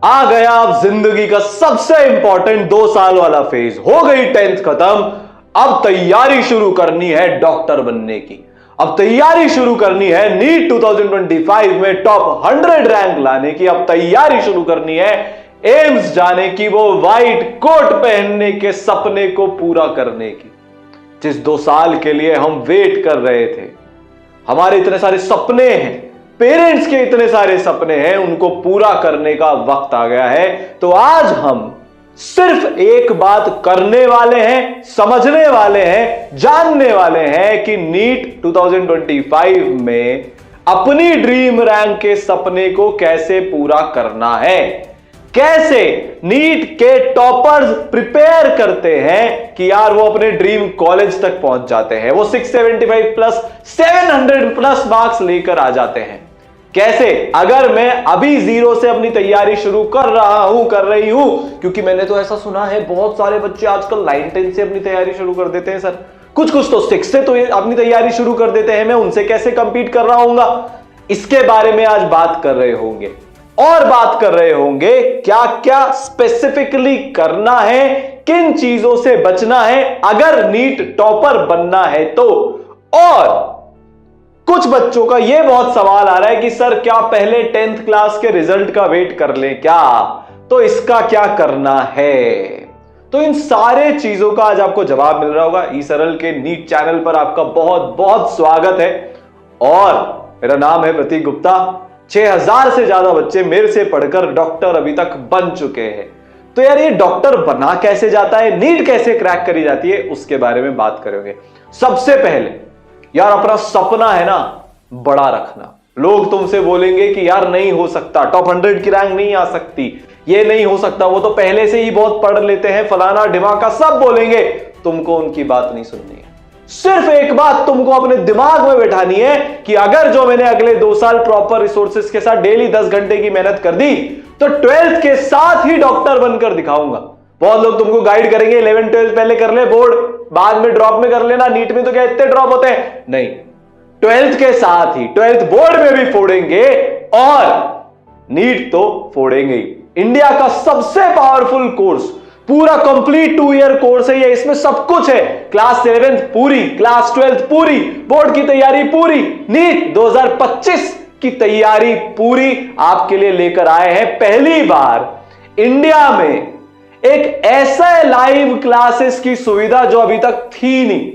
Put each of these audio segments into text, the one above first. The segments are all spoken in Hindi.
आ गया अब जिंदगी का सबसे इंपॉर्टेंट 2 साल वाला फेज। हो गई 10th खत्म, अब तैयारी शुरू करनी है डॉक्टर बनने की। अब तैयारी शुरू करनी है नीट 2025 में टॉप 100 रैंक लाने की। अब तैयारी शुरू करनी है एम्स जाने की, वो व्हाइट कोट पहनने के सपने को पूरा करने की, जिस 2 साल के लिए हम वेट कर रहे थे। हमारे इतने सारे सपने हैं, पेरेंट्स के इतने सारे सपने हैं, उनको पूरा करने का वक्त आ गया है। तो आज हम सिर्फ एक बात करने वाले हैं, समझने वाले हैं, जानने वाले हैं कि नीट 2025 में अपनी ड्रीम रैंक के सपने को कैसे पूरा करना है, कैसे नीट के टॉपर्स प्रिपेयर करते हैं कि यार वो अपने ड्रीम कॉलेज तक पहुंच जाते हैं, वो 675 प्लस 700 प्लस मार्क्स लेकर आ जाते हैं। कैसे, अगर मैं अभी जीरो से अपनी तैयारी शुरू कर रही हूं, क्योंकि मैंने तो ऐसा सुना है बहुत सारे बच्चे आजकल 9-10 से अपनी तैयारी शुरू कर देते हैं। सर कुछ तो 6 से तो अपनी तैयारी शुरू कर देते हैं। मैं उनसे कैसे कंपीट कर रहा हूंगा, इसके बारे में आज बात कर रहे होंगे। और बात कर रहे होंगे क्या क्या स्पेसिफिकली करना है, किन चीजों से बचना है अगर नीट टॉपर बनना है तो। और कुछ बच्चों का यह बहुत सवाल आ रहा है कि सर क्या पहले 10th क्लास के रिजल्ट का वेट कर लें क्या, तो इसका क्या करना है। तो इन सारे चीजों का आज आपको जवाब मिल रहा होगा। ई सरल के नीट चैनल पर आपका बहुत बहुत स्वागत है। और मेरा नाम है प्रतीक गुप्ता। 6000 से ज्यादा बच्चे मेरे से पढ़कर डॉक्टर अभी तक बन चुके हैं। तो यार ये डॉक्टर बना कैसे जाता है, नीट कैसे क्रैक करी जाती है, उसके बारे में बात करेंगे। सबसे पहले यार अपना सपना है ना बड़ा रखना। लोग तुमसे बोलेंगे कि यार नहीं हो सकता, टॉप 100 की रैंक नहीं आ सकती, ये नहीं हो सकता, वो तो पहले से ही बहुत पढ़ लेते हैं, फलाना ढिमाका सब बोलेंगे। तुमको उनकी बात नहीं सुननी है। सिर्फ एक बात तुमको अपने दिमाग में बैठानी है कि अगर जो मैंने अगले 2 साल प्रॉपर रिसोर्सेस के साथ डेली 10 घंटे की मेहनत कर दी तो 12th के साथ ही डॉक्टर बनकर दिखाऊंगा। बहुत लोग तुमको गाइड करेंगे 11 12 पहले कर ले, बोर्ड बाद में ड्रॉप में कर लेना, नीट में तो क्या इतने ड्रॉप होते हैं। नहीं, 12th के साथ ही 12th बोर्ड में भी फोड़ेंगे और नीट तो फोड़ेंगे ही। इंडिया का सबसे पावरफुल कोर्स, पूरा कंप्लीट 2 ईयर कोर्स है ये। इसमें सब कुछ है, क्लास 11th पूरी, क्लास 12th पूरी, बोर्ड की तैयारी पूरी, नीट 2025 की तैयारी पूरी आपके लिए लेकर आए हैं। पहली बार इंडिया में एक ऐसा लाइव क्लासेस की सुविधा जो अभी तक थी नहीं,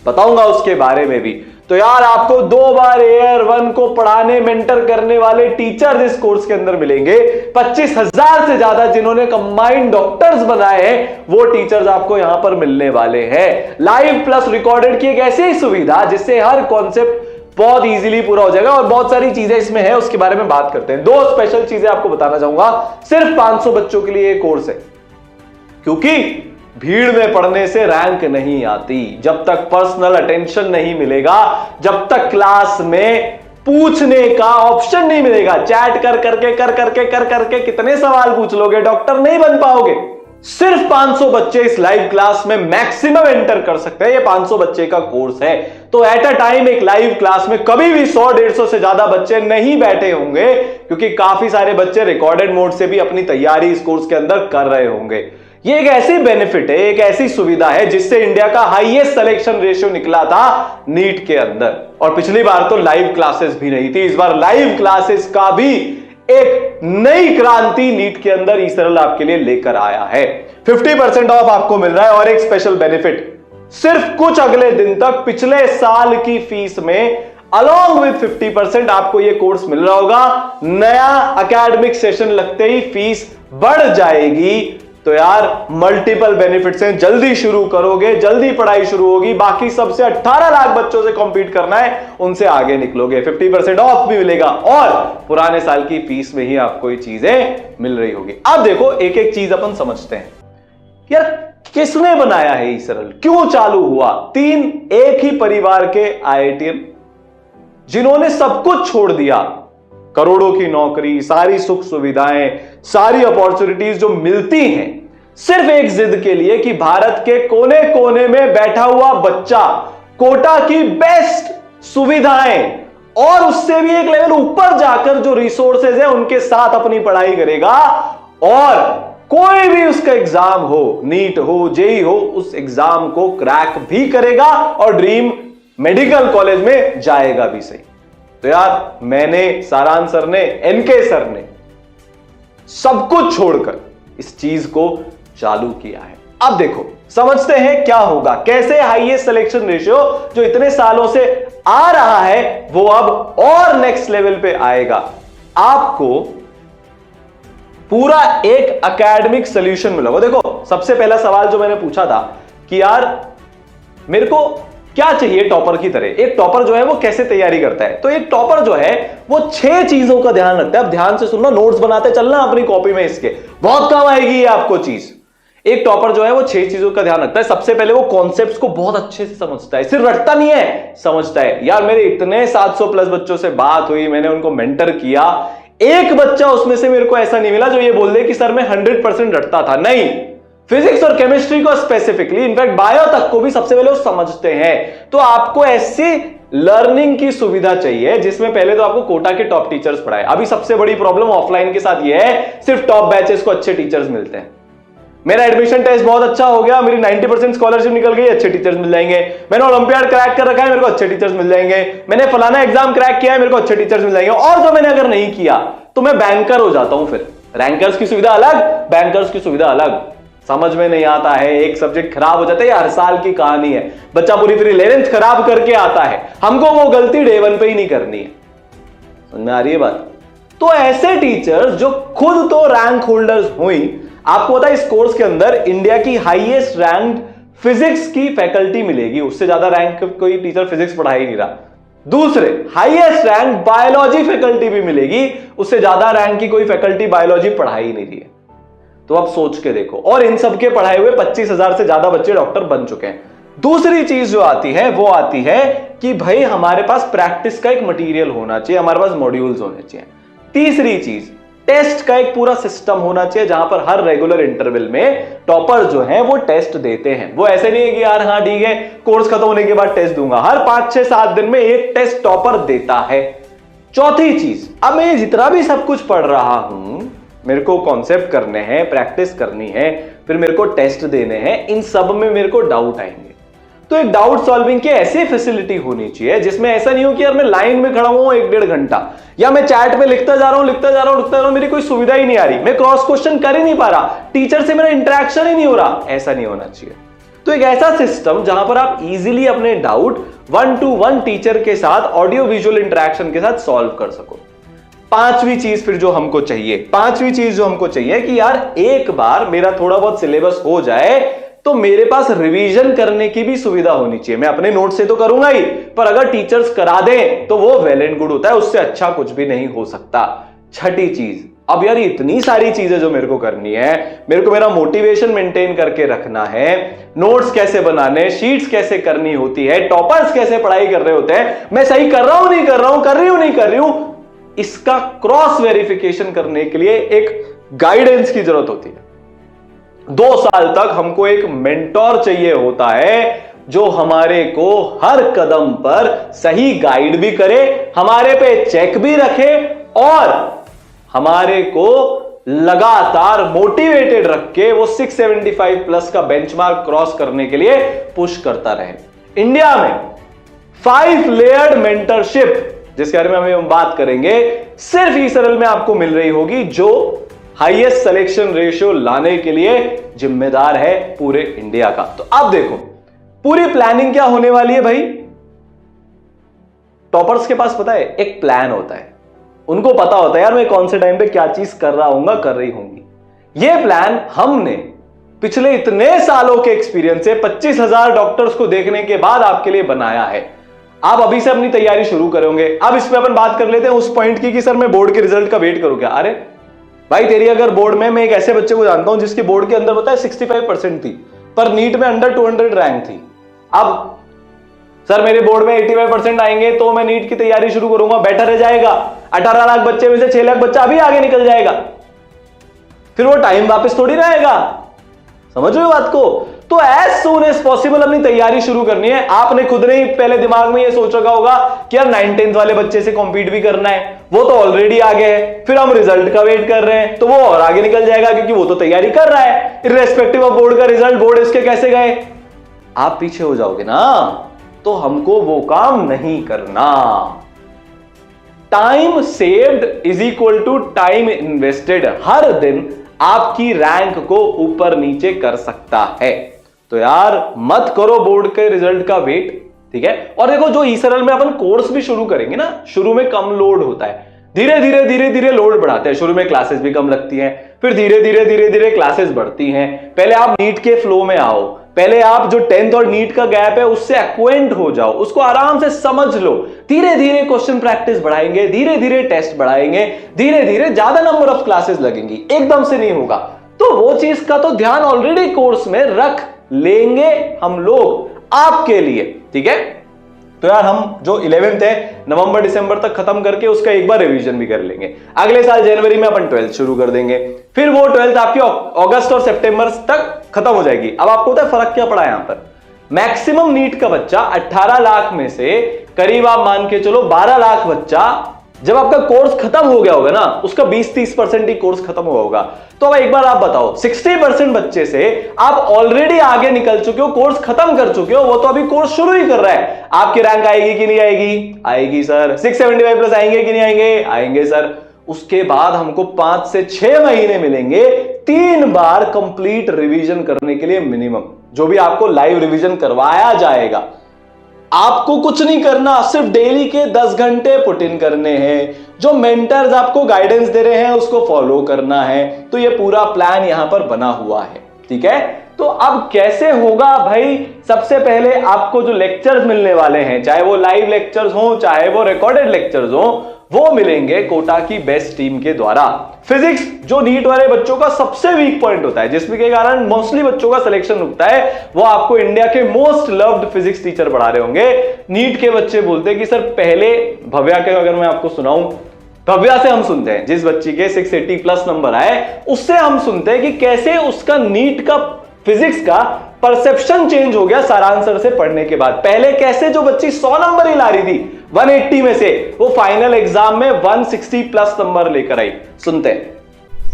बताऊंगा उसके बारे में भी। तो यार आपको 2 बार एयर 1 को पढ़ाने, मेंटर करने वाले टीचर इस कोर्स के अंदर मिलेंगे। 25,000 से ज्यादा जिन्होंने कंबाइंड डॉक्टर्स बनाए हैं वो टीचर्स आपको यहां पर मिलने वाले हैं। लाइव प्लस रिकॉर्डेड की एक ऐसी सुविधा जिससे हर कॉन्सेप्ट बहुत इजीली पूरा हो जाएगा। और बहुत सारी चीजें इसमें है, उसके बारे में बात करते हैं। 2 स्पेशल चीजें आपको बताना चाहूंगा। सिर्फ 500 बच्चों के लिए ये कोर्स है, क्योंकि भीड़ में पढ़ने से रैंक नहीं आती। जब तक पर्सनल अटेंशन नहीं मिलेगा, जब तक क्लास में पूछने का ऑप्शन नहीं मिलेगा, चैट कर करके कितने सवाल पूछ लोगे, डॉक्टर नहीं बन पाओगे। सिर्फ 500 बच्चे इस लाइव क्लास में मैक्सिमम एंटर कर सकते हैं। ये 500 बच्चे का कोर्स है, तो एट अ टाइम एक लाइव क्लास में कभी भी 100-150 से ज्यादा बच्चे नहीं बैठे होंगे, क्योंकि काफी सारे बच्चे रिकॉर्डेड मोड से भी अपनी तैयारी इस कोर्स के अंदर कर रहे होंगे। ये एक ऐसी बेनिफिट है, एक ऐसी सुविधा है जिससे इंडिया का हाईएस्ट सिलेक्शन रेशियो निकला था नीट के अंदर। और पिछली बार तो लाइव क्लासेस भी नहीं थी, इस बार लाइव क्लासेस का भी एक नई क्रांति नीट के अंदर ई सरल आपके लिए लेकर आया है। 50% ऑफ आपको मिल रहा है। और एक स्पेशल बेनिफिट, सिर्फ कुछ अगले दिन तक पिछले साल की फीस में अलॉन्ग विद 50% आपको यह कोर्स मिल रहा होगा। नया एकेडमिक सेशन लगते ही फीस बढ़ जाएगी। तो यार मल्टीपल बेनिफिट्स हैं, जल्दी शुरू करोगे, जल्दी पढ़ाई शुरू होगी, बाकी सबसे 18 लाख बच्चों से कंपीट करना है, उनसे आगे निकलोगे। 50% ऑफ भी मिलेगा और पुराने साल की फीस में ही आपको ये चीजें मिल रही होगी। अब देखो एक एक चीज अपन समझते हैं। यार किसने बनाया है ई सरल, क्यों चालू हुआ। 3 एक ही परिवार के IITian जिन्होंने सब कुछ छोड़ दिया, करोड़ों की नौकरी, सारी सुख सुविधाएं, सारी अपॉर्चुनिटीज जो मिलती हैं, सिर्फ एक जिद के लिए कि भारत के कोने कोने में बैठा हुआ बच्चा कोटा की बेस्ट सुविधाएं और उससे भी एक लेवल ऊपर जाकर जो रिसोर्सेज है उनके साथ अपनी पढ़ाई करेगा और कोई भी उसका एग्जाम हो, नीट हो, जेई हो, उस एग्जाम को क्रैक भी करेगा और ड्रीम मेडिकल कॉलेज में जाएगा भी सही। तो यार मैंने, सारांश सर ने, एनके सर ने सब कुछ छोड़कर इस चीज को चालू किया है। अब देखो समझते हैं क्या होगा, कैसे हाईएस्ट सिलेक्शन रेशियो जो इतने सालों से आ रहा है वो अब और नेक्स्ट लेवल पे आएगा। आपको पूरा एक एकेडमिक सॉल्यूशन मिलेगा। देखो सबसे पहला सवाल जो मैंने पूछा था कि यार मेरे को क्या चाहिए टॉपर की तरह, एक टॉपर जो है वो कैसे तैयारी करता है, तो एक टॉपर जो है वो 6 चीजों का ध्यान रखता है। अब ध्यान से सुनना, नोट्स बनाते चलना अपनी कॉपी में, इसके बहुत काम आएगी ये आपको चीज। एक टॉपर जो है वो 6 चीजों का ध्यान रखता है। सबसे पहले वो कॉन्सेप्ट्स को बहुत अच्छे से समझता है, सिर्फ रटता नहीं है, समझता है। यार मेरे इतने 700 प्लस बच्चों से बात हुई, मैंने उनको मेंटर किया, एक बच्चा उसमें से मेरे को ऐसा नहीं मिला जो ये बोल दे कि सर मैं 100% रटता था। नहीं, फिजिक्स और केमिस्ट्री को स्पेसिफिकली, इनफैक्ट बायो तक को भी सबसे पहले वो समझते हैं। तो आपको ऐसी लर्निंग की सुविधा चाहिए जिसमें पहले तो आपको कोटा के टॉप टीचर्स पढ़ाए। अभी सबसे बड़ी प्रॉब्लम ऑफलाइन के साथ ये है, सिर्फ टॉप बैचेस को अच्छे टीचर्स मिलते हैं। मेरा एडमिशन टेस्ट बहुत अच्छा हो गया, मेरी 90% स्कॉलरशिप निकल गई, अच्छे टीचर्स मिल जाएंगे। मैंने ओलंपियाड क्रैक कर रखा है, मेरे को अच्छे टीचर्स मिल जाएंगे। मैंने फलाना एग्जाम क्रैक किया है, मेरे को अच्छे टीचर्स मिल जाएंगे। और जो मैंने अगर नहीं किया तो मैं बैंकर हो जाता हूं। फिर रैंकर्स की सुविधा अलग, बैंकर्स की सुविधा अलग। समझ में नहीं आता है, एक सब्जेक्ट खराब हो जाता है, हर साल की कहानी है। बच्चा पूरी 11th खराब करके आता है, हमको वो गलती डे 1 पे ही नहीं करनी है। समझ में आ रही है बात? तो ऐसे टीचर्स जो खुद तो रैंक होल्डर्स हुई, आपको पता है इस कोर्स के अंदर इंडिया की हाईएस्ट रैंक फिजिक्स की फैकल्टी मिलेगी। उससे ज्यादा रैंक कोई टीचर फिजिक्स पढ़ा ही नहीं रहा। दूसरे हाईएस्ट रैंक बायोलॉजी फैकल्टी भी मिलेगी, उससे ज्यादा रैंक की कोई फैकल्टी बायोलॉजी पढ़ा ही नहीं रही है। तो आप सोच के देखो, और इन सबके पढ़ाए हुए 25,000 से ज्यादा बच्चे डॉक्टर बन चुके हैं। दूसरी चीज जो आती है वो आती है कि भाई हमारे पास प्रैक्टिस का एक मटेरियल होना चाहिए, हमारे पास मॉड्यूल्स होने चाहिए। तीसरी चीज, टेस्ट का एक पूरा सिस्टम होना चाहिए जहां पर हर रेगुलर इंटरवल में टॉपर जो है वो टेस्ट देते हैं। वो ऐसे नहीं है कि यार हाँ ठीक है कोर्स खत्म होने के बाद टेस्ट दूंगा, हर 5, 6, 7 दिन में एक टेस्ट टॉपर देता है। चौथी चीज, अब मैं जितना भी सब कुछ पढ़ रहा हूं, मेरे को कॉन्सेप्ट करने हैं, प्रैक्टिस करनी है, फिर मेरे को टेस्ट देने हैं, इन सब में मेरे को डाउट आएंगे। तो एक डाउट सॉल्विंग की ऐसी फैसिलिटी होनी चाहिए जिसमें ऐसा नहीं हो कि यार मैं लाइन में खड़ा हूं 1-1.5 घंटा, या मैं चैट पे लिखता जा रहा हूं, मेरी कोई सुविधा ही नहीं आ रही, मैं क्रॉस क्वेश्चन कर ही नहीं पा रहा, टीचर से मेरा इंटरेक्शन ही नहीं हो रहा। ऐसा नहीं होना चाहिए। तो एक ऐसा सिस्टम जहां पर आप इजीली अपने डाउट 1-to-1 टीचर के साथ ऑडियो विजुअल इंटरेक्शन के साथ सॉल्व कर सको। पांचवी चीज फिर जो हमको चाहिए कि यार एक बार मेरा थोड़ा बहुत सिलेबस हो जाए तो मेरे पास रिवीजन करने की भी सुविधा होनी चाहिए। मैं अपने नोट से तो करूंगा ही, पर अगर टीचर्स करा दें तो वो वेल एंड गुड होता है, उससे अच्छा कुछ भी नहीं हो सकता। छठी चीज, अब यार इतनी सारी चीजें जो मेरे को करनी है, मेरे को मेरा मोटिवेशन मेंटेन करके रखना है, नोट्स कैसे बनाने, शीट्स कैसे करनी होती है, टॉपर्स कैसे पढ़ाई कर रहे होते हैं, मैं सही कर रहा हूं नहीं कर रहा हूं, कर रही हूं नहीं कर रही हूं, इसका क्रॉस वेरिफिकेशन करने के लिए एक गाइडेंस की जरूरत होती है। 2 साल तक हमको एक मेंटोर चाहिए होता है जो हमारे को हर कदम पर सही गाइड भी करे, हमारे पे चेक भी रखे और हमारे को लगातार मोटिवेटेड रख के वो 675 प्लस का बेंचमार्क क्रॉस करने के लिए पुश करता रहे। इंडिया में 5 लेयर्ड मेंटरशिप, जिसके बारे में हम बात करेंगे, सिर्फ ईसरल में आपको मिल रही होगी, जो हाईएस्ट सिलेक्शन रेशियो लाने के लिए जिम्मेदार है पूरे इंडिया का। तो अब देखो पूरी प्लानिंग क्या होने वाली है भाई। टॉपर्स के पास पता है एक प्लान होता है, उनको पता होता है यार मैं कौन से टाइम पे क्या चीज कर रहा हूंगा, कर रही होंगी। ये प्लान हमने पिछले इतने सालों के एक्सपीरियंस से 25,000 डॉक्टर्स को देखने के बाद आपके लिए बनाया है। आप अभी से अपनी तैयारी शुरू करोगे। अब इस पे अपन बात कर लेते हैं उस पॉइंट की कि सर मैं बोर्ड के रिजल्ट का वेट करूं क्या। अरे भाई तेरी अगर बोर्ड में, मैं एक ऐसे बच्चे को जानता हूं जिसकी बोर्ड के अंदर पता है 65% थी, पर नीट में अंडर 200 रैंक थी। अब सर मेरे बोर्ड में 85% आएंगे तो मैं नीट की तैयारी शुरू करूंगा, बेटर रह जाएगा। 18 लाख बच्चे में से 6 लाख बच्चा अभी आगे निकल जाएगा, फिर वो टाइम वापस थोड़ी रहेगा। समझ रहे हो बात को? तो एज सून एज पॉसिबल अपनी तैयारी शुरू करनी है। आपने खुद ने पहले दिमाग में ये सोच रखा होगा कि यार 9th-10th वाले बच्चे से कॉम्पीट भी करना है, वो तो ऑलरेडी आगे है, फिर हम रिजल्ट का वेट कर रहे हैं तो वो और आगे निकल जाएगा क्योंकि वो तो तैयारी कर रहा है, इर्रेस्पेक्टिव ऑफ बोर्ड का रिजल्ट, बोर्ड इसके कैसे गए, आप पीछे हो जाओगे ना, तो हमको वो काम नहीं करना। Time saved is equal to time invested हर दिन आपकी रैंक को ऊपर नीचे कर सकता है। तो यार मत करो बोर्ड के रिजल्ट का वेट, ठीक है। और देखो जो ई-सरल में अपन कोर्स भी शुरू करेंगे ना, शुरू में कम लोड होता है, धीरे धीरे लोड बढ़ाते हैं। शुरू में क्लासेस भी कम लगती हैं, फिर धीरे धीरे क्लासेस बढ़ती हैं। पहले आप नीट के फ्लो में आओ, पहले आप जो 10th और नीट का गैप है उससे एक्वेंट हो जाओ, उसको आराम से समझ लो। धीरे धीरे क्वेश्चन प्रैक्टिस बढ़ाएंगे, धीरे धीरे टेस्ट बढ़ाएंगे, धीरे धीरे ज्यादा नंबर ऑफ क्लासेस लगेंगी, एकदम से नहीं होगा। तो वो चीज का तो ध्यान ऑलरेडी कोर्स में रख लेंगे हम लोग आपके लिए, ठीक है। तो यार हम जो 11th है नवंबर दिसंबर तक खत्म करके उसका एक बार रिवीजन भी कर लेंगे। अगले साल जनवरी में अपन 12th शुरू कर देंगे, फिर वो 12th आपकी अगस्त और सितंबर तक खत्म हो जाएगी। अब आपको पता है फर्क क्या पड़ा यहां पर, मैक्सिमम नीट का बच्चा 18 लाख में से करीब आप मान के चलो 12 लाख बच्चा जब आपका कोर्स खत्म हो गया होगा ना, उसका 20-30% ही कोर्स खत्म हुआ होगा। तो अब एक बार आप बताओ 60% बच्चे से आप ऑलरेडी आगे निकल चुके हो, कोर्स खत्म कर चुके हो, वो तो अभी कोर्स शुरू ही कर रहा है। आपकी रैंक आएगी कि नहीं आएगी? आएगी सर। 675 प्लस आएंगे कि नहीं आएंगे? आएंगे सर। उसके बाद हमको 5 से 6 महीने मिलेंगे 3 बार कंप्लीट रिवीजन करने के लिए मिनिमम, जो भी आपको लाइव रिवीजन करवाया जाएगा। आपको कुछ नहीं करना, सिर्फ डेली के 10 घंटे पुट इन करने हैं। जो मेंटर्स आपको गाइडेंस दे रहे हैं उसको फॉलो करना है। तो ये पूरा प्लान यहां पर बना हुआ है, ठीक है। तो अब कैसे होगा भाई, सबसे पहले आपको जो लेक्चर्स मिलने वाले हैं, चाहे वो लाइव लेक्चर्स हो चाहे वो रिकॉर्डेड लेक्चर्स हो, वो मिलेंगे कोटा की बेस्ट टीम के द्वारा। फिजिक्स जो नीट वाले बच्चों का सबसे वीक पॉइंट होता है, जिसके कारण मोस्टली बच्चों का सिलेक्शन रुकता है, वो आपको इंडिया के मोस्ट लव्ड फिजिक्स टीचर पढ़ा रहे होंगे। नीट के बच्चे बोलते हैं कि सर पहले भव्या के, अगर मैं आपको सुनाऊं, भव्या से हम सुनते हैं, जिस बच्ची के 680 प्लस नंबर आए उससे हम सुनते हैं कि कैसे उसका नीट का फिजिक्स का परसेप्शन चेंज हो गया सारांश सर से पढ़ने के बाद। पहले कैसे जो बच्ची 100 नंबर ही ला रही थी 180 में से, वो फाइनल एग्जाम में 160 प्लस नंबर लेकर आई। सुनते हैं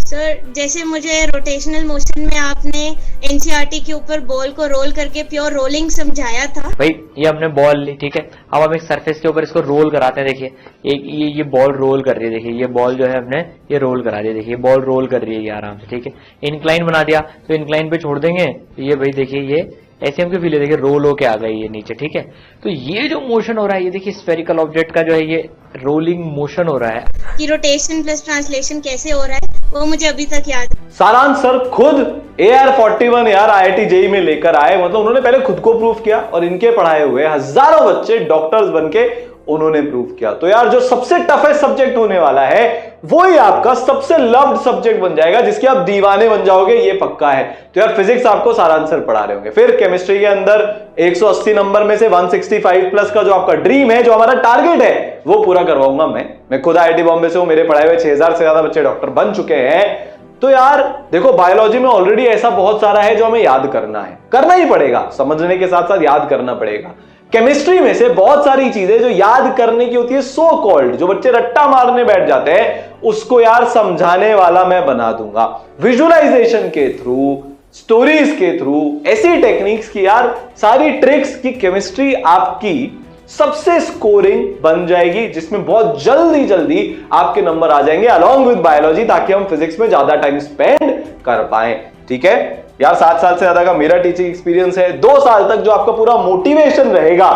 सर। जैसे मुझे रोटेशनल मोशन में आपने एनसीईआरटी के ऊपर बॉल को रोल करके प्योर रोलिंग समझाया था। भाई ये हमने बॉल ली, ठीक है। अब हम एक सरफेस के ऊपर इसको रोल कराते हैं। देखिए एक ये बॉल रोल कर रही है, देखिए ये बॉल जो है हमने ये रोल करा दिया, देखिए बॉल रोल कर रही है ये आराम से, ठीक है। इंक्लाइन बना दिया तो इंक्लाइन पे छोड़ देंगे, तो ये भाई देखिए ये ऐसे हम फील है, देखिए रोल होके आ गई ये नीचे, ठीक है। तो ये जो मोशन हो रहा है, ये देखिए स्फेरिकल ऑब्जेक्ट का जो है ये रोलिंग मोशन हो रहा है। कि रोटेशन प्लस ट्रांसलेशन कैसे हो रहा है वो मुझे अभी तक याद है। सारांश सर खुद AR41 यार IIT JEE में लेकर आए, मतलब उन्होंने पहले खुद को प्रूफ किया और इनके पढ़ाए हुए हजारों बच्चे डॉक्टर्स बनके उन्होंने प्रूफ किया। तो यार जो सबसे टफेस्ट सब्जेक्ट होने वाला है वो ही आपका सबसे लव्ड सब्जेक्ट बन जाएगा, जिसके आप दीवाने बन जाओगे, ये पक्का है। तो यार फिजिक्स आपको सारांश सर पढ़ा रहे होंगे। फिर केमिस्ट्री के अंदर 180 नंबर में से 165 प्लस का जो आपका ड्रीम है, जो हमारा टारगेट है, वो पूरा करवाऊंगा मैं खुद IIT बॉम्बे से हूं, मेरे पढ़ाए हुए 6000 से ज्यादा बच्चे डॉक्टर बन चुके हैं। तो यार देखो बायोलॉजी में ऑलरेडी ऐसा बहुत सारा है जो हमें याद करना है, करना ही पड़ेगा, समझने के साथ साथ याद करना पड़ेगा। केमिस्ट्री में से बहुत सारी चीजें जो याद करने की होती है, सो कॉल्ड, जो बच्चे रट्टा मारने बैठ जाते हैं, उसको यार समझाने वाला मैं बना दूंगा विजुअलाइजेशन के थ्रू, स्टोरीज के थ्रू, ऐसी टेक्निक्स की यार सारी ट्रिक्स की केमिस्ट्री आपकी सबसे स्कोरिंग बन जाएगी, जिसमें बहुत जल्दी आपके नंबर आ जाएंगे अलॉन्ग विद बायोलॉजी, ताकि हम फिजिक्स में ज्यादा टाइम स्पेंड कर पाए, ठीक है। यार 7 साल से ज्यादा का मेरा टीचिंग एक्सपीरियंस है। 2 साल तक जो आपका पूरा मोटिवेशन रहेगा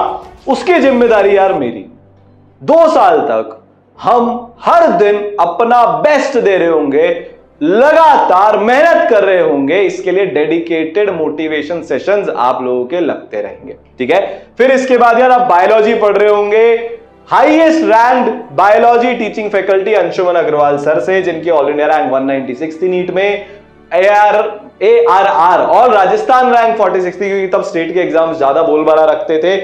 उसकी जिम्मेदारी यार मेरी। 2 साल तक हम हर दिन अपना बेस्ट दे रहे होंगे, लगातार मेहनत कर रहे होंगे, इसके लिए डेडिकेटेड मोटिवेशन सेशंस आप लोगों के लगते रहेंगे, ठीक है। फिर इसके बाद यार आप बायोलॉजी पढ़ रहे होंगे highest ranked biology teaching faculty Anshuman Agarwal sir से, जिनकी ऑल इंडिया रैंक 196 थी नीट में, ARR और राजस्थान रैंक 46 थी, क्योंकि तब स्टेट के एग्जाम्स ज्यादा बोलबाला रखते थे।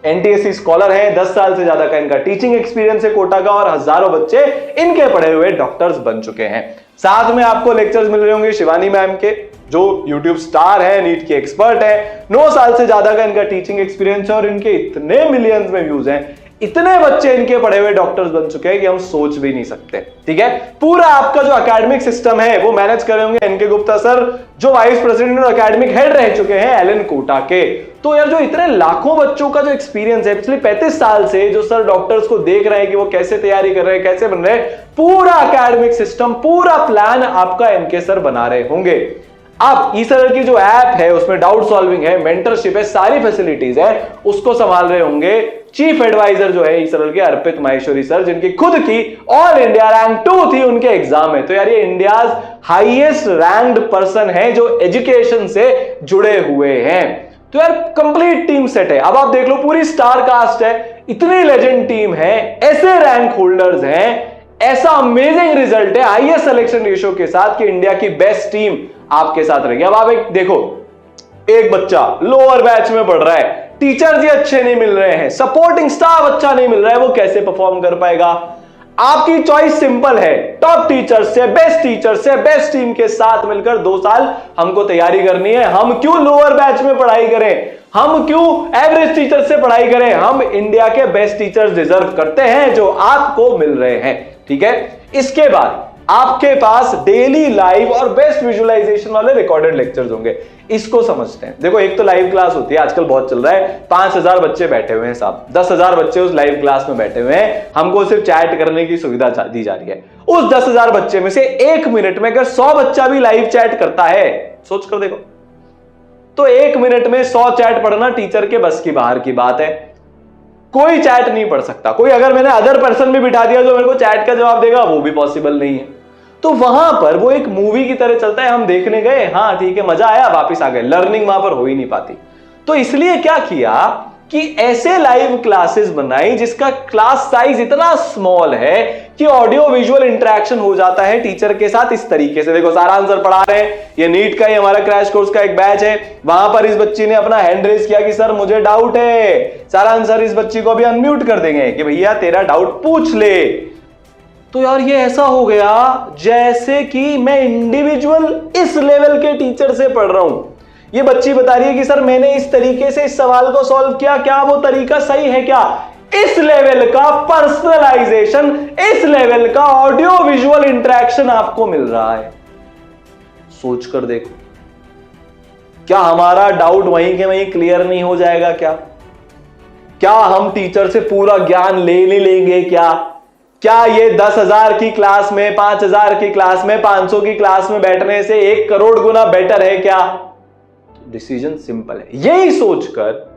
एनटीएससी स्कॉलर हैं, 10 साल से ज्यादा का इनका टीचिंग एक्सपीरियंस है कोटा का, और हजारों बच्चे इनके पढ़े हुए डॉक्टर्स बन चुके हैं। साथ में आपको लेक्चर्स मिल रहे होंगे शिवानी मैम के, जो यूट्यूब स्टार है, नीट की एक्सपर्ट है, 9 साल से ज्यादा का इनका टीचिंग एक्सपीरियंस है, और इनके इतने मिलियंस में व्यूज हैं, इतने बच्चे इनके पढ़े हुए डॉक्टर्स बन चुके हैं कि हम सोच भी नहीं सकते। ठीक है, पूरा आपका जो एकेडमिक सिस्टम है वो मैनेज कर रहे होंगे एनके गुप्ता सर, जो वाइस प्रेसिडेंट और एकेडमिक हेड रह चुके हैं एलन कोटा के। तो यार जो इतने लाखों बच्चों का जो एक्सपीरियंस है पिछले 35 साल से, जो सर डॉक्टर्स को देख रहे हैं कि वो कैसे तैयारी कर रहे हैं, कैसे बन रहे हैं, पूरा एकेडमिक सिस्टम, पूरा प्लान आपका एनके सर बना रहे होंगे। अब ई-सरल की जो ऐप है उसमें डाउट सॉल्विंग है, मेंटरशिप है, सारी फैसिलिटीज है, उसको संभाल रहे होंगे चीफ एडवाइजर जो है ई-सरल के अर्पित माहेश्वरी सर, जिनकी खुद की ऑल इंडिया रैंक 2 थी उनके एग्जाम में। तो यार ये इंडियाज हाईएस्ट रैंक्ड पर्सन है जो एजुकेशन से जुड़े हुए हैं। तो यार कंप्लीट टीम सेट है। अब आप देख लो पूरी स्टार कास्ट है, इतनी लेजेंड टीम है, ऐसे रैंक होल्डर्स हैं, ऐसा अमेजिंग रिजल्ट है हाईएस्ट सिलेक्शन रेशियो के साथ कि इंडिया की बेस्ट टीम आपके साथ रहेगी। अब आप एक देखो, एक बच्चा लोअर बैच में पढ़ रहा है, टीचर्स ही अच्छे नहीं मिल रहे हैं, सपोर्टिंग स्टाफ अच्छा नहीं मिल रहा है, वो कैसे परफॉर्म कर पाएगा? आपकी चॉइस सिंपल है, टॉप टीचर्स से, बेस्ट टीम के साथ मिलकर 2 साल हमको तैयारी करनी है। हम क्यों लोअर बैच में पढ़ाई करें, हम क्यों एवरेज टीचर से पढ़ाई करें? हम इंडिया के बेस्ट टीचर्स डिजर्व करते हैं जो आपको मिल रहे हैं। ठीक है, इसके बाद आपके पास डेली लाइव और बेस्ट विजुअलाइजेशन वाले रिकॉर्डेड लेक्चर्स होंगे। इसको समझते हैं। देखो, एक तो लाइव क्लास होती है, आजकल बहुत चल रहा है, 5000 बच्चे बैठे हुए हैं साहब, 10,000 बच्चे उस लाइव क्लास में बैठे हुए हैं, हमको सिर्फ चैट करने की सुविधा दी जा रही है। उस 10,000 बच्चे में से 1 मिनट में अगर 100 बच्चा भी लाइव चैट करता है, सोच कर देखो, तो 1 मिनट में 100 चैट पढ़ना टीचर के बस की बाहर की बात है। कोई चैट नहीं पढ़ सकता। कोई अगर मैंने अदर पर्सन भी बिठा दिया जो मेरे को चैट का जवाब देगा, वो भी पॉसिबल नहीं है। तो वहां पर वो एक मूवी की तरह चलता है, हम देखने गए, हाँ ठीक है, मजा आया, वापस आ गए, लर्निंग वहां पर हो ही नहीं पाती। तो इसलिए क्या किया कि ऐसे लाइव क्लासेस बनाई जिसका क्लास साइज इतना स्मॉल है कि ऑडियो विजुअल इंटरेक्शन हो जाता है टीचर के साथ इस तरीके से। देखो, सारा आंसर पढ़ा रहे हैं, ये नीट का ही हमारा क्रैश कोर्स का एक बैच है, वहां पर इस बच्ची ने अपना हैंड रेज किया कि सर मुझे डाउट है, सारा आंसर इस बच्ची को अभी अनम्यूट कर देंगे कि भैया तेरा डाउट पूछ ले। तो यार ये ऐसा हो गया जैसे कि मैं इंडिविजुअल इस लेवल के टीचर से पढ़ रहा हूं। ये बच्ची बता रही है कि सर मैंने इस तरीके से इस सवाल को सॉल्व किया, क्या वो तरीका सही है क्या? इस लेवल का पर्सनलाइजेशन, इस लेवल का ऑडियो विजुअल इंटरेक्शन आपको मिल रहा है। सोच कर देखो, क्या हमारा डाउट वहीं के वहीं क्लियर नहीं हो जाएगा? क्या हम टीचर से पूरा ज्ञान ले नहीं लेंगे? क्या ये 10,000 की क्लास में, 5,000 की क्लास में, 500 की क्लास में बैठने से 1 करोड़ गुना बेटर है क्या? डिसीजन सिंपल है। यही सोचकर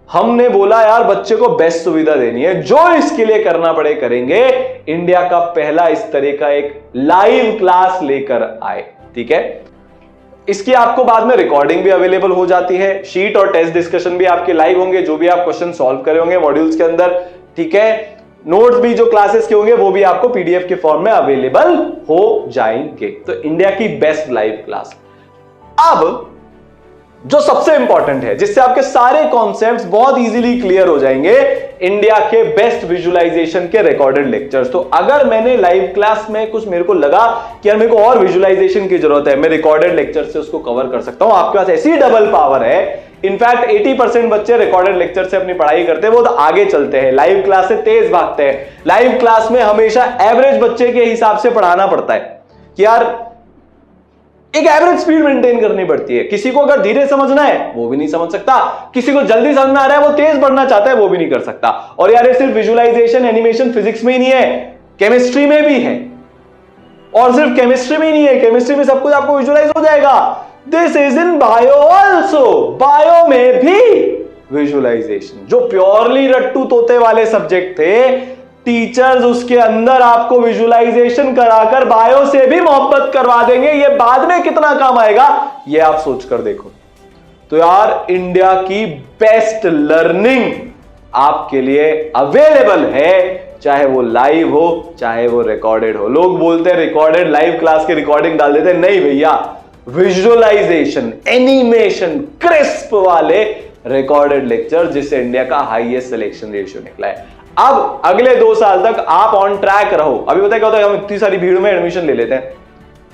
हमने बोला यार बच्चे को बेस्ट सुविधा देनी है, जो इसके लिए करना पड़े करेंगे। इंडिया का पहला इस तरह का एक लाइव क्लास लेकर आए। ठीक है, इसकी आपको बाद में रिकॉर्डिंग भी अवेलेबल हो जाती है, शीट और टेस्ट डिस्कशन भी आपके लाइव होंगे, जो भी आप क्वेश्चन सॉल्व करे होंगे मॉड्यूल्स के अंदर। ठीक है, नोट्स भी जो क्लासेस के होंगे वो भी आपको पीडीएफ के फॉर्म में अवेलेबल हो जाएंगे। तो इंडिया की बेस्ट लाइव क्लास। अब जो सबसे इंपॉर्टेंट है, जिससे आपके सारे कॉन्सेप्ट्स बहुत इजीली क्लियर हो जाएंगे, इंडिया के बेस्ट विजुअलाइजेशन के रिकॉर्डेड लेक्चर्स। तो अगर मैंने लाइव क्लास में कुछ मेरे को लगा कि यार मेरे को और विजुअलाइजेशन की जरूरत है, मैं रिकॉर्डेड लेक्चर से उसको कवर कर सकता हूं। आपके पास ऐसी डबल पावर है, इनफैक्ट 80% बच्चे रिकॉर्डेड लेक्चर से अपनी पढ़ाई करते हैं, वो तो आगे चलते हैं, लाइव क्लास से तेज भागते हैं। लाइव क्लास में हमेशा एवरेज बच्चे के हिसाब से पढ़ाना पड़ता है कि यार एक एवरेज स्पीड मेंटेन करनी पड़ती है। किसी को अगर धीरे समझना है वो भी नहीं समझ सकता, किसी को जल्दी समझ में आ रहा है वो तेज पढ़ना चाहता है वो भी नहीं कर सकता। और यार ये सिर्फ विजुअलाइजेशन एनिमेशन फिजिक्स में ही नहीं है, केमिस्ट्री में भी है। और सिर्फ केमिस्ट्री में ही नहीं है, केमिस्ट्री में सब कुछ आपको विजुअलाइज हो जाएगा। This is in bio also, bio में भी विजुअलाइजेशन। जो प्योरली रट्टू तोते वाले सब्जेक्ट थे, टीचर्स उसके अंदर आपको विजुअलाइजेशन कराकर बायो से भी मोहब्बत करवा देंगे। ये बाद में कितना काम आएगा ये आप सोच कर देखो। तो यार इंडिया की बेस्ट लर्निंग आपके लिए अवेलेबल है, चाहे वो लाइव हो चाहे वो रिकॉर्डेड हो। लोग बोलते हैं रिकॉर्डेड, लाइव क्लास की रिकॉर्डिंग डाल देते हैं, नहीं भैया, विजुअलाइजेशन, एनिमेशन, क्रिस्प वाले रिकॉर्डेड लेक्चर, जिससे इंडिया का हाईएस्ट सिलेक्शन रेशियो निकला है। अब अगले 2 साल तक आप ऑन ट्रैक रहो। अभी पता है क्या होता है, हम इतनी सारी भीड़ में एडमिशन ले लेते हैं,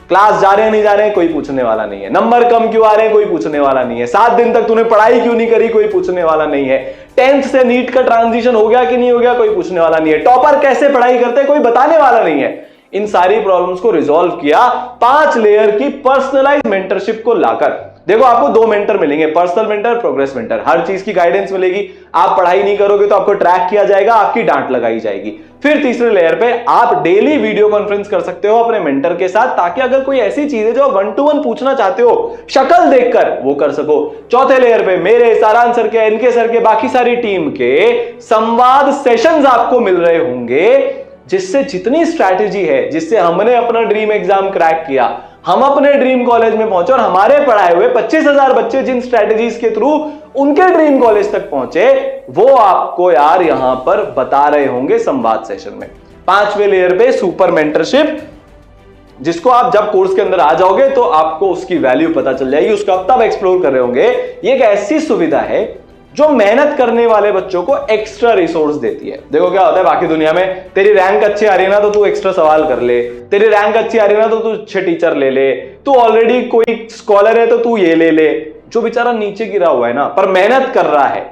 क्लास जा रहे हैं नहीं जा रहे हैं कोई पूछने वाला नहीं है, नंबर कम क्यों आ रहे हैं कोई पूछने वाला नहीं है, 7 दिन तक तूने पढ़ाई क्यों नहीं करी कोई पूछने वाला नहीं है, 10th से नीट का ट्रांजिशन हो गया कि नहीं हो गया कोई पूछने वाला नहीं है, टॉपर कैसे पढ़ाई करते हैं कोई बताने वाला नहीं है। इन सारी प्रॉब्लम्स को रिजॉल्व किया 5 लेयर की पर्सनलाइज मेंटरशिप को लाकर। देखो आपको 2 मेंटर मिलेंगे, पर्सनल मेंटर, प्रोग्रेस मेंटर, हर चीज की गाइडेंस मिलेगी। आप पढ़ाई नहीं करोगे तो आपको ट्रैक किया जाएगा, आपकी डांट लगाई जाएगी। फिर तीसरे लेयर पे आप डेली वीडियो कॉन्फ्रेंस कर सकते हो अपने मेंटर के साथ, ताकि अगर कोई ऐसी चीज है जो 1 to 1 पूछना चाहते हो शक्ल देखकर वो कर सको। चौथे लेयर पे मेरे, सारांश सर के, इनके सर के, बाकी सारी टीम के संवाद सेशंस आपको मिल रहे होंगे, जिससे जितनी स्ट्रैटेजी है, जिससे हमने अपना ड्रीम एग्जाम क्रैक किया, हम अपने ड्रीम कॉलेज में पहुंचे और हमारे पढ़ाए हुए 25,000 बच्चे जिन स्ट्रैटेजीज के थ्रू उनके ड्रीम कॉलेज तक पहुंचे, वो आपको यार यहां पर बता रहे होंगे संवाद सेशन में। 5वें लेयर पे सुपर मेंटरशिप, जिसको आप जब कोर्स के अंदर आ जाओगे तो आपको उसकी वैल्यू पता चल जाएगी, उसका आप तब एक्सप्लोर कर रहे होंगे। ये एक ऐसी सुविधा है जो मेहनत करने वाले बच्चों को एक्स्ट्रा रिसोर्स देती है। देखो क्या होता है बाकी दुनिया में, तेरी रैंक अच्छी आ रही है ना तो तू एक्स्ट्रा सवाल कर ले, तेरी रैंक अच्छी आ रही है ना तो तू अच्छे टीचर ले ले, तू ऑलरेडी कोई स्कॉलर है तो तू ये ले ले। जो बेचारा नीचे गिरा हुआ है ना पर मेहनत कर रहा है,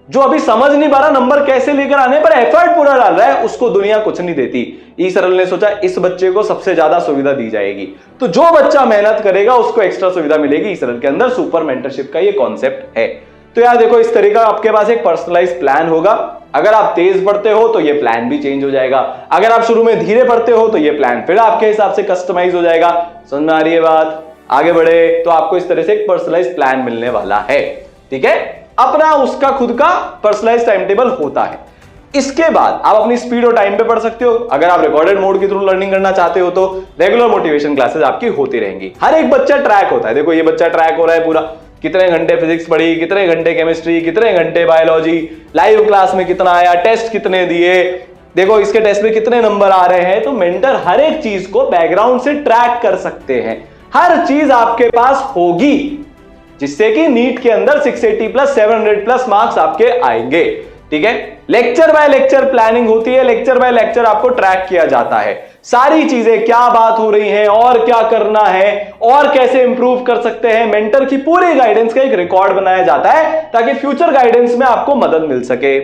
जो अभी समझ नहीं पा रहा नंबर कैसे लेकर आने पर एफर्ट पूरा डाल रहा है, उसको दुनिया कुछ नहीं देती। ई सरल ने सोचा इस बच्चे को सबसे ज्यादा सुविधा दी जाएगी, तो जो बच्चा मेहनत करेगा उसको एक्स्ट्रा सुविधा मिलेगी। ई सरल के अंदर सुपर मेंटरशिप का ये कॉन्सेप्ट है। तो यार देखो इस तरीका आपके पास एक पर्सनलाइज प्लान होगा। अगर आप तेज पढ़ते हो तो ये प्लान भी चेंज हो जाएगा, अगर आप शुरू में धीरे पढ़ते हो तो ये प्लान फिर आपके हिसाब से कस्टमाइज हो जाएगा। समझ में आ रही है बात? आगे बढ़े तो आपको इस तरह से एक पर्सनलाइज प्लान मिलने वाला है। ठीक है, अपना उसका खुद का पर्सनलाइज टाइम टेबल होता है। इसके बाद आप अपनी स्पीड और टाइम पे पढ़ सकते हो। अगर आप रिकॉर्डेड मोड के थ्रू लर्निंग करना चाहते हो तो रेगुलर मोटिवेशन क्लासेस आपकी होती रहेंगी। हर एक बच्चा ट्रैक होता है। देखो ये बच्चा ट्रैक हो रहा है पूरा, कितने घंटे फिजिक्स पढ़ी, कितने घंटे केमिस्ट्री, कितने घंटे बायोलॉजी, लाइव क्लास में कितना आया, टेस्ट कितने दिए, देखो इसके टेस्ट में कितने नंबर आ रहे हैं। तो मेंटर हर एक चीज को बैकग्राउंड से ट्रैक कर सकते हैं, हर चीज आपके पास होगी, जिससे कि नीट के अंदर 680 प्लस 700 प्लस मार्क्स आपके आएंगे। ठीक है, लेक्चर बाय लेक्चर प्लानिंग होती है, लेक्चर बाय लेक्चर आपको ट्रैक किया जाता है। सारी चीजें क्या बात हो रही है और क्या करना है और कैसे इंप्रूव कर सकते हैं, मेंटर की पूरी गाइडेंस का एक रिकॉर्ड बनाया जाता है ताकि फ्यूचर गाइडेंस में आपको मदद मिल सके।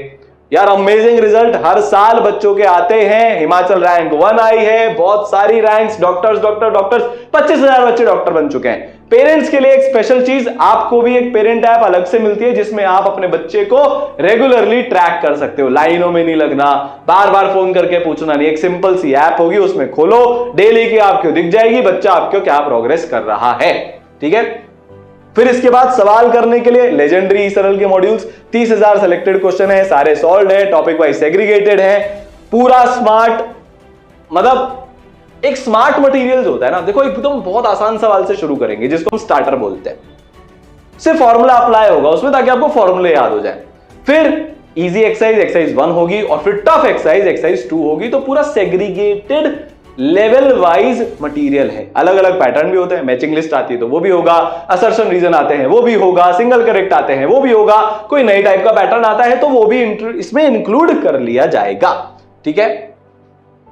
यार अमेजिंग रिजल्ट हर साल बच्चों के आते हैं। हिमाचल रैंक 1 आई है, बहुत सारी रैंक्स, डॉक्टर्स 25,000 बच्चे डॉक्टर बन चुके हैं। पेरेंट्स के लिए एक स्पेशल चीज, आपको भी एक पेरेंट ऐप अलग से मिलती है जिसमें आप अपने बच्चे को रेगुलरली ट्रैक कर सकते हो। लाइनों में नहीं लगना, बार बार फोन करके पूछना नहीं, एक सिंपल सी ऐप होगी, उसमें खोलो, डेली की आपको दिख जाएगी बच्चा आपको क्या प्रोग्रेस कर रहा है। ठीक है, फिर इसके बाद सवाल करने के लिए लेजेंडरी सरल के मॉड्यूल्स, 30,000 सिलेक्टेड क्वेश्चन है, सारे सॉल्व है, टॉपिक वाइज सेग्रीगेटेड है, पूरा स्मार्ट, मतलब एक स्मार्ट मटेरियल होता है ना। देखो एकदम बहुत आसान सवाल से शुरू करेंगे जिसको हम स्टार्टर बोलते हैं, सिर्फ फॉर्मूला अप्लाई होगा उसमें ताकि आपको फॉर्मूले याद हो जाए। फिर इजी एक्सरसाइज 1 होगी और फिर टफ एक्सरसाइज 2 होगी। तो पूरा सेग्रीगेटेड लेवल वाइज मटेरियल है, अलग अलग पैटर्न भी होते हैं, मैचिंग लिस्ट आती है तो वो भी होगा, असर्शन रीजन आते हैं वो भी होगा, सिंगल करेक्ट आते हैं वो भी होगा, कोई नई टाइप का पैटर्न आता है तो वो भी इसमें इंक्लूड कर लिया जाएगा। ठीक है,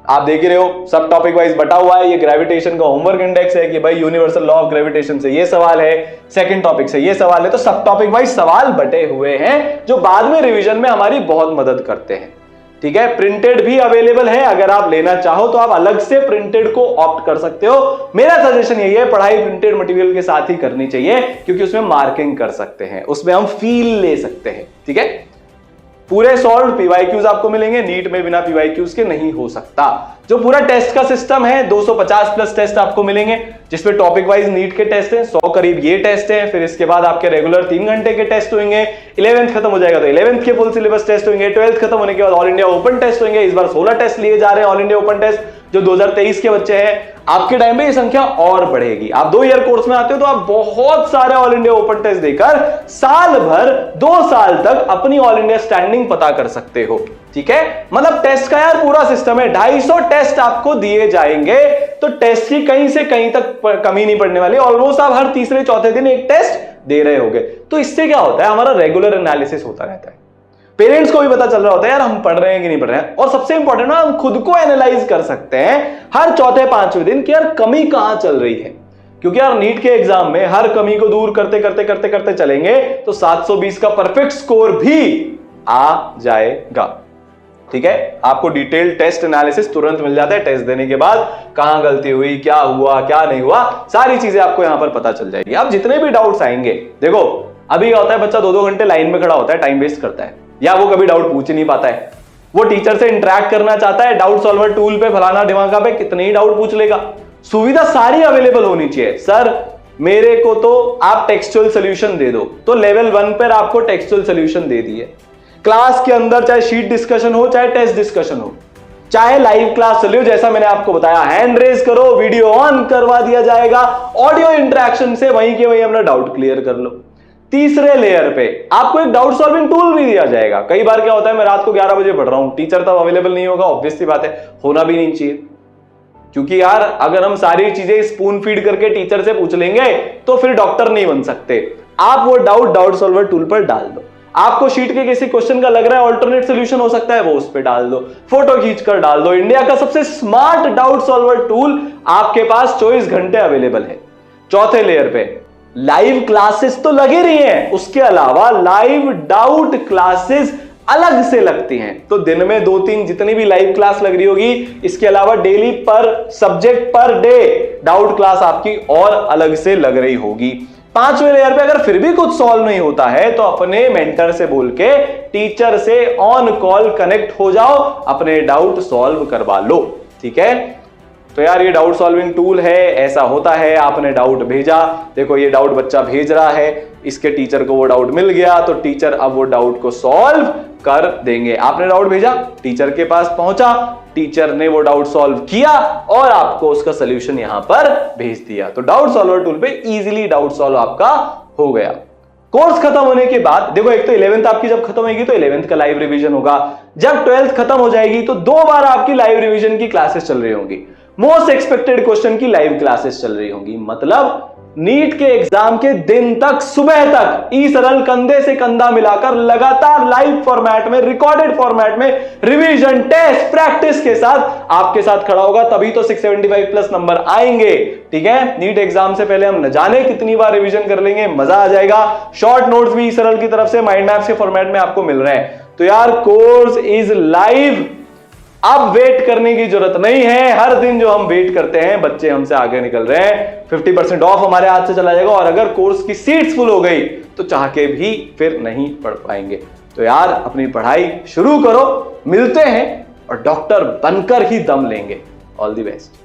आप देख ही रहे हो सब टॉपिक वाइज बटा हुआ है। ये ग्रेविटेशन का होमवर्क इंडेक्स है कि भाई यूनिवर्सल लॉ ऑफ ग्रेविटेशन से ये सवाल है, सेकंड टॉपिक से ये सवाल है, तो सब टॉपिक वाइज सवाल बटे हुए हैं जो बाद में रिवीजन में हमारी बहुत मदद करते हैं। ठीक है, प्रिंटेड भी अवेलेबल है, अगर आप लेना चाहो तो आप अलग से प्रिंटेड को ऑप्ट कर सकते हो। मेरा सजेशन यही है पढ़ाई प्रिंटेड मटेरियल के साथ ही करनी चाहिए, क्योंकि उसमें मार्किंग कर सकते हैं, उसमें हम फील ले सकते हैं। ठीक है, पूरे सॉल्व पीवाईक्यूज आपको मिलेंगे, नीट में बिना पीवाईक्यूज के नहीं हो सकता। जो पूरा टेस्ट का सिस्टम है 250 प्लस टेस्ट आपको मिलेंगे, जिसमें टॉपिक वाइज नीट के टेस्ट हैं 100 करीब ये टेस्ट हैं। फिर इसके बाद आपके रेगुलर 3 घंटे के टेस्ट होंगे, 11th खत्म हो जाएगा तो 11th के फुल सिलेबस टेस्ट होंगे, 12th खत्म होने के बाद ऑल इंडिया ओपन टेस्ट होंगे। इस बार 16 टेस्ट लिए जा रहे हैं ऑल इंडिया ओपन टेस्ट, जो 2023 के बच्चे हैं। आपके टाइम में ये संख्या और बढ़ेगी, आप 2 ईयर कोर्स में आते हो तो आप बहुत सारे ऑल इंडिया ओपन टेस्ट देकर साल भर 2 साल तक अपनी ऑल इंडिया स्टैंडिंग पता कर सकते हो। ठीक है, मतलब टेस्ट का यार पूरा सिस्टम है, 250 टेस्ट आपको दिए जाएंगे, तो टेस्ट की कहीं से कहीं तक कमी नहीं पड़ने वाली। ऑलमोस्ट आप हर तीसरे चौथे दिन एक टेस्ट दे रहे होगे। तो इससे क्या होता है, हमारा रेगुलर एनालिसिस होता रहता है, पेरेंट्स को भी पता चल रहा होता है यार हम पढ़ रहे हैं कि नहीं पढ़ रहे हैं, और सबसे इंपॉर्टेंट ना हम खुद को एनालाइज कर सकते हैं हर चौथे पांचवें दिन कि यार कमी कहां चल रही है। क्योंकि यार नीट के एग्जाम में हर कमी को दूर करते करते करते करते चलेंगे तो 720 का परफेक्ट स्कोर भी आ जाएगा। ठीक है, आपको डिटेल टेस्ट एनालिसिस तुरंत मिल जाता है, टेस्ट देने के बाद कहां गलती हुई, क्या हुआ क्या नहीं हुआ, सारी चीजें आपको यहां पर पता चल जाएगी। अब जितने भी डाउट्स आएंगे, देखो अभी क्या होता है, बच्चा 2-2 घंटे लाइन में खड़ा होता है, टाइम वेस्ट करता है, या वो कभी डाउट पूछ ही नहीं पाता है, वो टीचर से इंटरेक्ट करना चाहता है, डाउट सॉल्वर टूल पे फलाना ढिमाका पे कितने ही डाउट पूछ लेगा। सुविधा सारी अवेलेबल होनी चाहिए। सर मेरे को तो आप टेक्सचुअल सोल्यूशन दे दो, तो लेवल 1 पर आपको टेक्सचुअल सोल्यूशन दे दिए। क्लास के अंदर चाहे शीट डिस्कशन हो, चाहे टेस्ट डिस्कशन हो, चाहे लाइव क्लास चले हो, जैसा मैंने आपको बताया, हैंड रेज करो, वीडियो ऑन करवा दिया जाएगा, ऑडियो इंटरेक्शन से वहीं के वहीं अपना डाउट क्लियर कर लो। तीसरे लेयर पे आपको एक डाउट सॉल्विंग टूल भी दिया जाएगा। कई बार क्या होता है, मैं रात को 11 बजे पढ़ रहा हूं, टीचर तब अवेलेबल नहीं होगा, ऑब्वियस सी बात है, होना भी नहीं चाहिए, क्योंकि यार अगर हम सारी चीजें स्पून फीड करके टीचर से पूछ लेंगे तो फिर डॉक्टर नहीं बन सकते। आप वो डाउट सॉल्वर टूल पर डाल दो। आपको शीट के किसी क्वेश्चन का लग रहा है ऑल्टरनेट सोल्यूशन हो सकता है, वो उस पे डाल दो, फोटो खींचकर डाल दो। इंडिया का सबसे स्मार्ट डाउट सॉल्वर टूल आपके पास 24 घंटे अवेलेबल है। चौथे लेयर पे लाइव क्लासेस तो लगी रही हैं, उसके अलावा लाइव डाउट क्लासेस अलग से लगती हैं। तो दिन में 2-3 जितनी भी लाइव क्लास लग रही होगी, इसके अलावा डेली पर subject per day doubt class आपकी और अलग से लग रही होगी। पांचवें लेयर पे अगर फिर भी कुछ सॉल्व नहीं होता है तो अपने मेंटर से बोल के टीचर से ऑन कॉल कनेक्ट हो जाओ, अपने डाउट सॉल्व करवा लो। ठीक है, तो यार ये डाउट सॉल्विंग टूल है, ऐसा होता है, आपने डाउट भेजा, देखो ये डाउट बच्चा भेज रहा है, इसके टीचर को वो डाउट मिल गया, तो टीचर अब वो डाउट को सॉल्व कर देंगे। आपने डाउट भेजा, टीचर के पास पहुंचा, टीचर ने वो डाउट सॉल्व किया और आपको उसका सॉल्यूशन यहां पर भेज दिया। तो डाउट सॉल्वर टूल पे इजीली डाउट सॉल्व आपका हो गया। कोर्स खत्म होने के बाद देखो, एक तो 11th आपकी जब खत्म होगी तो 11th का लाइव रिवीजन होगा, जब 12th खत्म हो जाएगी तो 2 बार आपकी लाइव रिवीजन की क्लासेस चल रही होंगी, मोस्ट एक्सपेक्टेड क्वेश्चन की लाइव क्लासेस चल रही होंगी। मतलब नीट के एग्जाम के दिन तक, सुबह तक ई सरल कंधे से कंधा मिलाकर लगातार लाइव फॉर्मेट में, रिकॉर्डेड फॉर्मेट में रिवीजन, टेस्ट, प्रैक्टिस के साथ आपके साथ खड़ा होगा, तभी तो 675 प्लस नंबर आएंगे। ठीक है, नीट एग्जाम से पहले हम न जाने कितनी बार रिवीजन कर लेंगे, मजा आ जाएगा। शॉर्ट नोट्स भी ई सरल की तरफ से माइंड मैप्स के फॉर्मेट में आपको मिल रहे हैं। तो यार कोर्स इज लाइव, अब वेट करने की जरूरत नहीं है। हर दिन जो हम वेट करते हैं, बच्चे हमसे आगे निकल रहे हैं, 50% ऑफ हमारे हाथ से चला जाएगा, और अगर कोर्स की सीट्स फुल हो गई तो चाह के भी फिर नहीं पढ़ पाएंगे। तो यार अपनी पढ़ाई शुरू करो, मिलते हैं और डॉक्टर बनकर ही दम लेंगे। All the best.